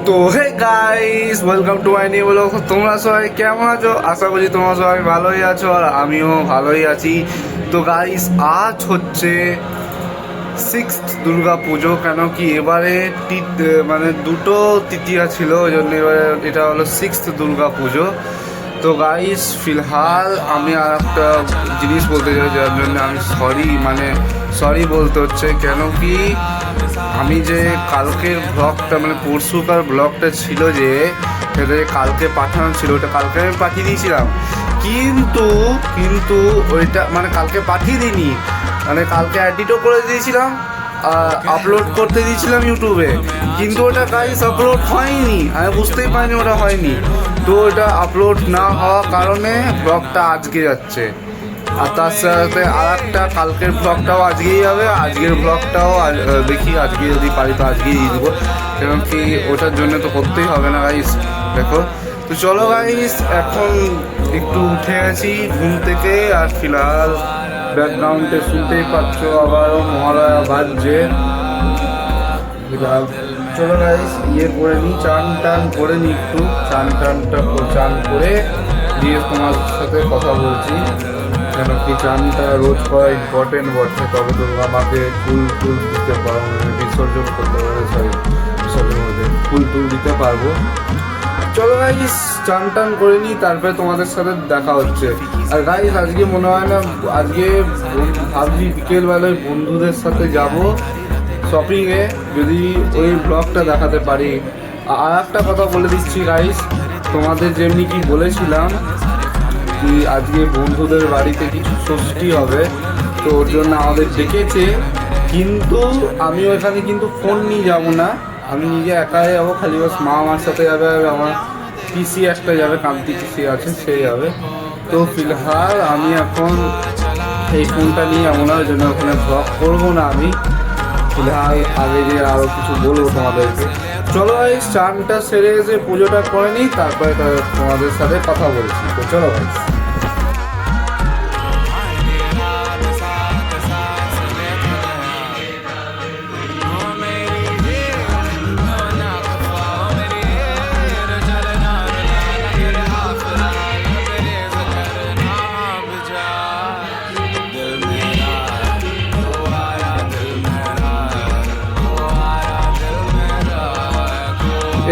তো hey guys, welcome to my new blog. তোমরা সবাই কেমন আছো? আশা করি তোমরা সবাই ভালোই আছো আর আমিও ভালোই আছি। তো গাইস, আজ হচ্ছে সিক্সথ দুর্গা পুজো। কেন কি এবারে মানে দুটো তৃতীয়া ছিল, ওই জন্য এবারে এটা হলো সিক্সথ দুর্গা পুজো। তো গাইস, ফিলহাল আমি আর একটা জিনিস বলতে চাই, যার জন্য আমি সরি বলতে হচ্ছে। কেন কি আমি যে কালকের ব্লগটা মানে পরশুকার ব্লগটা ছিল, যে সেটা যে কালকে পাঠানো ছিল, ওটা কালকে আমি পাঠিয়ে দিয়েছিলাম। কিন্তু কিন্তু ওইটা মানে কালকে পাঠিয়ে দিইনি, মানে কালকে এডিটও করে দিয়েছিলাম, আপলোড করতে দিয়েছিলাম ইউটিউবে, কিন্তু ওটা গাইস আপলোড হয়নি। আমি বুঝতেই পারিনি ওটা হয়নি। তো ওটা আপলোড না হওয়ার কারণে ব্লগটা আজকে যাচ্ছে। আর তার সাথে আর একটা কালকের ব্লগটাও আজকেই হবে। আজকের ব্লগটাও দেখি আজকে যদি পারি তো আজকেই দিয়ে দেবো, কারণ কি ওটার জন্য তো করতেই হবে না গাইস। দেখো, তো চলো গাইস, এখন একটু উঠে গেছি ঘুম থেকে, আর ফিলহাল ব্যাকগ্রাউন্ডে শুনতেই পাচ্ছ আবারও মহালয়া বাজছে। চলো গাইস, করে নিই, চান টান করে নিই, একটু চান করে দিয়ে তোমার সাথে কথা বলছি। কেন কি চানটা রোজ করা ইম্পর্টেন্ট বটে, তবে তো আমাকে ফুল দিতে পারবো, বিসর্জন করতে পারবো, বিসর্জনের মধ্যে ফুল দিতে পারবো। চলো গাইস, চান টান করে নিই, তারপরে তোমাদের সাথে দেখা হচ্ছে। আর গাইস, আজকে মনে হয় না, আজকে ভাবছি বিকেলবেলায় বন্ধুদের সাথে যাব শপিংয়ে, যদি ওই ব্লগটা দেখাতে পারি। আর একটা কথা বলে দিচ্ছি গাইস, তোমাদের যেমনি কি বলেছিলাম কি আজকে বন্ধুদের বাড়িতে কিছু ষষ্ঠী হবে, তো ওর জন্য আমাদের ডেকেছে। কিন্তু আমি ওখানে কিন্তু ফোন নিয়ে যাবো না, আমি নিজে একাই যাবো, খালি বাস মা আমার সাথে যাবে, আর আমার পিসি একটা যাবে, কান্তি পিসি আছে, সে যাবে। তো ফিলহাল আমি এখন এই ফোনটা নিয়ে যাবো না, ওই জন্য ওখানে ব্লগ করবো না আমি। ফিলহাল আগে যে আরও কিছু বলবো তোমাদেরকে। চলো ভাই, স্নানটা সেরে এসে পুজোটা করে নিই, তারপরে তোমাদের সাথে কথা বলছি। তো চলো ভাই।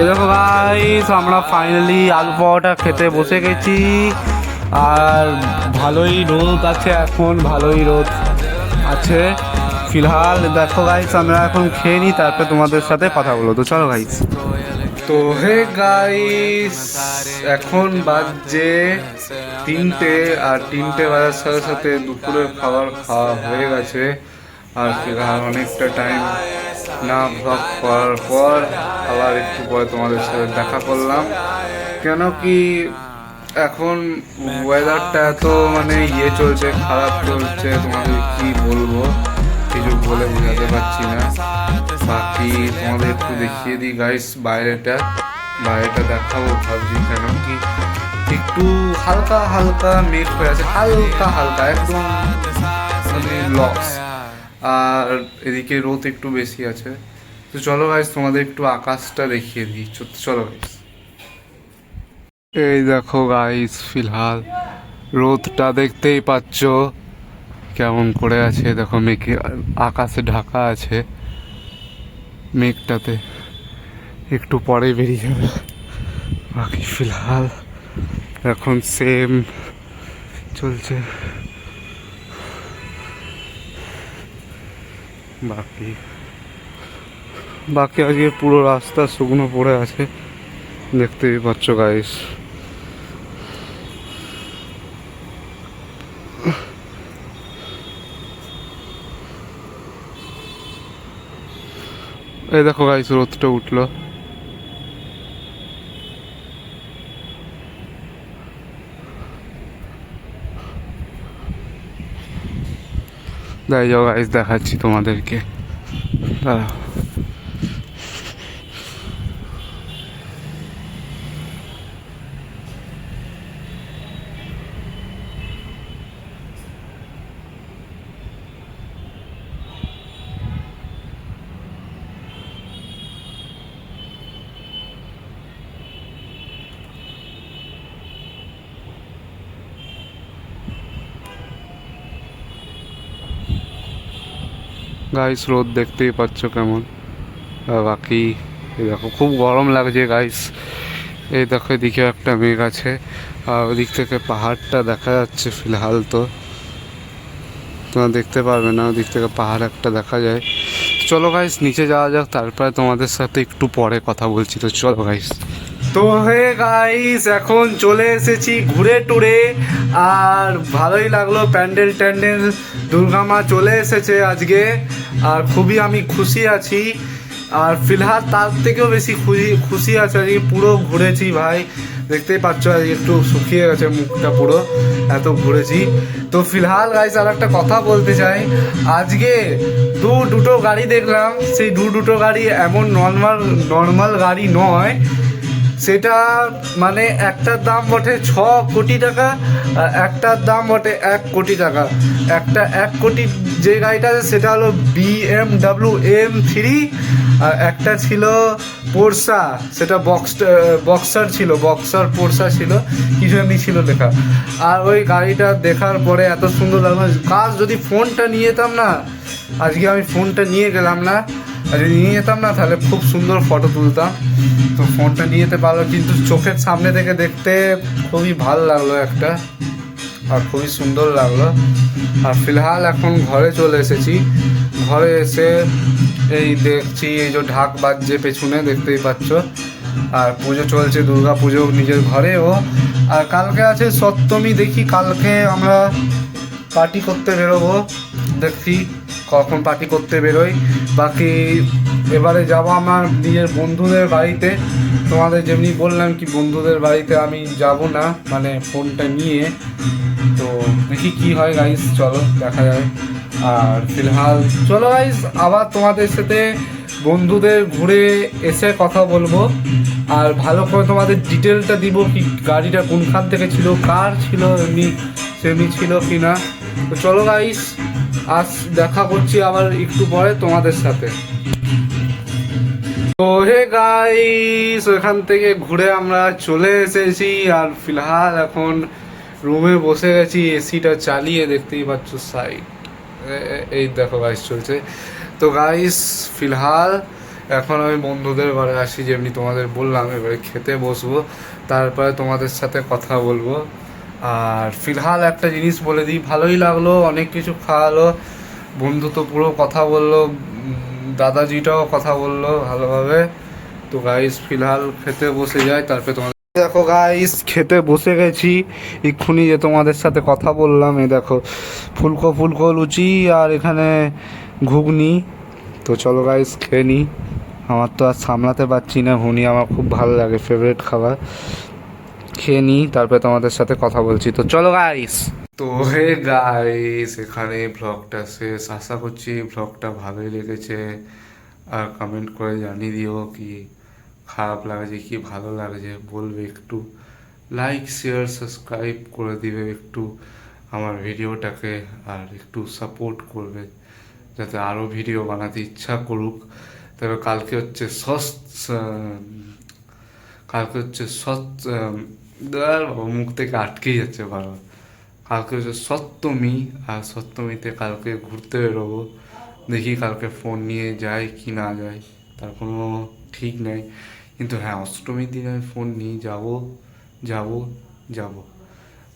এ দেখো গাইস, আমরা ফাইনালি আলু পরোটা খেতে বসে গেছি। আর ভালোই রোদ আছে, এখন ভালোই রোদ আছে। ফিলহাল দেখো গাইস, আমরা এখন খেয়ে নিই, তারপরে তোমাদের সাথে কথা বলবো। তো চলো গাইস। তো হে গাইস, এখন বাজছে 3টে, আর 3টে বাজার সাথে সাথে দুপুরের খাবার খাওয়া হয়ে গেছে। আর ফিলহাল অনেকটা টাইম না ব্লগ করার পর আবার একটু পরে তোমাদের সাথে দেখা করলাম। কেন কি এখন ওয়েদারটা এত মানে চলছে, খারাপ চলছে, তোমাদের কি বলবো, কিছু বলে বোঝাতে পারছি না। বাকি তোমাদের একটু দেখিয়ে দিই গাইস, বাইরেটা দেখাবো ভাবছি। কেন কি একটু হালকা হালকা মেঘ হয়ে আছে, হালকা হালকা একদম মানে লস, আর এদিকে রোদ একটু বেশি আছে। তো চলো গাইস, তোমাদের একটু আকাশটা দেখিয়ে দিই। চলো গাইস, এই দেখো গাইস, ফিলহাল রোদটা দেখতেই পাচ্ছ কেমন করে আছে। দেখো মেঘে আকাশে ঢাকা আছে, মেঘটাতে একটু পরে বেরিয়ে যাবে। বাকি ফিলহাল এখন সেম চলছে। বাকি আজকে পুরো রাস্তা শুকনো পড়ে আছে, দেখতেই পাচ্ছ গাইস। এই দেখো গাইস, রোদটা উঠলো। যাও গাইস, দেখাচ্ছি তোমাদেরকে, দাঁড়াও। গাইস রোদ দেখতেই পাচ্ছ কেমন। আর বাকি এই দেখো খুব গরম লাগছে গাইস। এই দেখো এদিকে একটা মেঘ আছে, আর ওদিক থেকে পাহাড়টা দেখা যাচ্ছে ফিলহাল। তো তোমরা দেখতে পারবে না, ওদিক থেকে পাহাড় একটা দেখা যায়। চলো গাইস নিচে যাওয়া যাক, তারপরে তোমাদের সাথে একটু পরে কথা বলছি। তো চলো গাইস। তো হে গাইস এখন চলে এসেছি ঘুরে টুরে, আর ভালোই লাগলো। প্যান্ডেল ট্যান্ডেল দুর্গা মা চলে এসেছে আজকে, আর খুবই আমি খুশি আছি। আর ফিলহাল তার থেকেও বেশি খুশি আছে আজকে। পুরো ঘুরেছি ভাই, দেখতেই পাচ্ছ আজকে একটু শুকিয়ে গেছে মুখটা পুরো, এত ঘুরেছি। তো ফিলহাল গাইস আর একটা কথা বলতে চাই, আজকে দুটো গাড়ি দেখলাম। সেই দুটো গাড়ি এমন নর্মাল গাড়ি নয়, সেটা মানে একটার দাম বটে 6 কোটি টাকা, আর একটার দাম বটে 1 কোটি টাকা। একটা 1 কোটি যে গাড়িটা আছে সেটা হলো BMW M3, আর একটা ছিল পোরশা, সেটা বক্সার ছিল, পোরশা ছিল, কিছু এমনি ছিল লেখা। আর ওই গাড়িটা দেখার পরে এত সুন্দর লাগলো। কাজ যদি ফোনটা নিয়ে যেতাম না, আজকে আমি ফোনটা নিয়ে গেলাম না, আর যদি নিয়ে যেতাম না তাহলে খুব সুন্দর ফটো তুলতাম। তো ফোনটা নিয়ে যেতে পারলো, কিন্তু চোখের সামনে থেকে দেখতে খুবই ভালো লাগলো একটা, আর খুবই সুন্দর লাগলো। আর ফিলহাল এখন ঘরে চলে এসেছি। ঘরে এসে এই দেখছি এই যে ঢাক বাজছে পেছনে, দেখতেই পাচ্ছ। আর পুজো চলছে, দুর্গা পুজো নিজের ঘরেও। আর কালকে আছে সপ্তমী, দেখি কালকে আমরা পার্টি করতে বেরোবো, দেখি কখন পার্টি করতে বেরোই। বাকি এবারে যাবো আমার নিজের বন্ধুদের বাড়িতে। তোমাদের যেমনি বললাম কি বন্ধুদের বাড়িতে আমি যাব না, মানে ফোনটা নিয়ে। তো দেখি কি হয় গাইস, চলো দেখা যায়। আর ফিলহাল চলো গাইস আবার তোমাদের সাথে বন্ধুদের ঘুরে এসে কথা বলবো, আর ভালো করে তোমাদের ডিটেলটা দিব, কি গাড়িটা কোনখান থেকে ছিল, কার ছিল, সেমনি ছিল কি না। তো চলো গাইস আজ দেখা করছি আবার একটু পরে তোমাদের সাথে। তো হে গাইস এখান থেকে ঘুরে আমরা চলে এসেছি, আর ফিলহাল এখন রুমে বসে গেছি, এসিটা চালিয়ে, দেখতেই পাচ্ছ সাইড এই দেখো গাইস চলছে। তো গাইস ফিলহাল এখন আমি বন্ধুদের ঘরে আসি, যেমনি তোমাদের বললাম। এবারে খেতে বসবো, তারপরে তোমাদের সাথে কথা বলবো। আর ফিলহাল একটা জিনিস বলে দিই, ভালোই লাগলো, অনেক কিছু খাওয়ালো, বন্ধু তো পুরো কথা বললো, দাদাজিটাও কথা বললো ভালোভাবে। তো গাইস ফিলহাল খেতে বসে যায়, তারপরে তোমাদের দেখো গাইস খেতে বসে গেছি এক্ষুনি, যে তোমাদের সাথে কথা বললাম। এই দেখো ফুলকো লুচি, আর এখানে ঘুগনি। তো চলো গাইস খেয়ে নিই, আমার তো আর সামলাতে পারছি না, ঘুগনি আমার খুব ভালো লাগে, ফেভারিট খাবার। খেয়ে নিই, তারপরে তোমাদের সাথে কথা বলছি। তো চলো গাইস। তো হে গাইস এখানে ব্লগটা শেষ, আশা করছি ব্লগটা ভালোই লেগেছে। আর কমেন্ট করে জানিয়ে দিও কি খারাপ লাগছে কি ভালো লাগছে, বলবে একটু। লাইক শেয়ার সাবস্ক্রাইব করে দিবে একটু আমার ভিডিওটাকে, আর একটু সাপোর্ট করবে যাতে আরও ভিডিও বানাতে ইচ্ছা করুক। তবে কালকে হচ্ছে মুখ থেকে আটকেই যাচ্ছে বারবার। কালকে হচ্ছে সপ্তমী, আর সপ্তমীতে কালকে ঘুরতে বেরোবো। দেখি কালকে ফোন নিয়ে যাই কি না যাই, তার কোনো ঠিক নেই। কিন্তু হ্যাঁ অষ্টমীর দিন আমি ফোন নিয়ে যাব।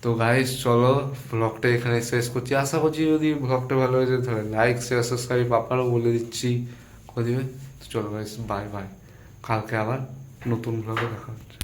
তো গাইস চলো ব্লগটা এখানে শেষ করছি। আশা করছি যদি ব্লগটা ভালো হয়েছে তাহলে লাইক শেয়ার সাবস্ক্রাইব আবারও বলে দিচ্ছি করে দিবে। তো চলো গাইস বাই বাই, কালকে আবার নতুন ব্লগে দেখা হচ্ছে।